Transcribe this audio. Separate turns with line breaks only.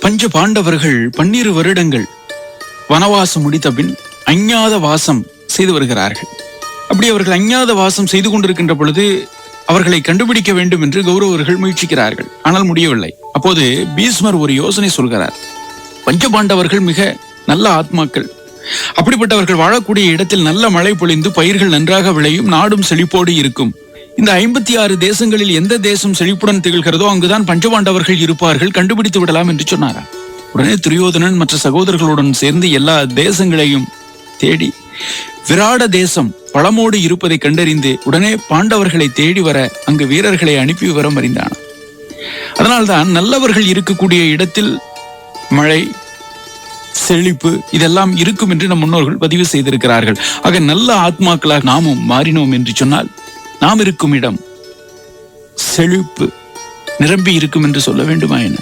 பஞ்ச பாண்டவர்கள் 12 வருடங்கள் வனவாசம் முடித்த பின் அஞ்ஞாத வாசம் செய்து வருகிறார்கள். அப்படி அவர்கள் அஞ்ஞாத வாசம் செய்து கொண்டிருக்கின்ற பொழுது அவர்களை கண்டுபிடிக்க வேண்டும் என்று கௌரவர்கள் முயற்சிக்கிறார்கள். ஆனால் முடியவில்லை. அப்போது பீஷ்மர் ஒரு யோசனை சொல்கிறார். பஞ்சபாண்டவர்கள் மிக நல்ல ஆத்மாக்கள். அப்படிப்பட்டவர்கள் வாழக்கூடிய இடத்தில் நல்ல மழை பொழிந்து பயிர்கள் நன்றாக விளையும், நாடும் செழிப்போடு இருக்கும். இந்த 56 தேசங்களில் எந்த தேசம் செழிப்புடன் திகழ்கிறதோ அங்குதான் பஞ்சபாண்டவர்கள் இருப்பார்கள், கண்டுபிடித்து விடலாம் என்று சொன்னாராம். உடனே துரியோதனன் மற்ற சகோதரர்களுடன் சேர்ந்து எல்லா தேசங்களையும் தேடி விராட தேசம் பழமோடு இருப்பதை கண்டறிந்து உடனே பாண்டவர்களை தேடி வர அங்கு வீரர்களை அனுப்பி விவரம் அறிந்தான். அதனால்தான் நல்லவர்கள் இருக்கக்கூடிய இடத்தில் மழை, செழிப்பு இதெல்லாம் இருக்கும் என்று நம் முன்னோர்கள் பதிவு செய்திருக்கிறார்கள். ஆக நல்ல ஆத்மாக்களாக நாமும் மாறினோம் என்று சொன்னால் நாம் இருக்கும் இடம் செழிப்பு நிரம்பி இருக்கும் என்று சொல்ல வேண்டுமா என்ன?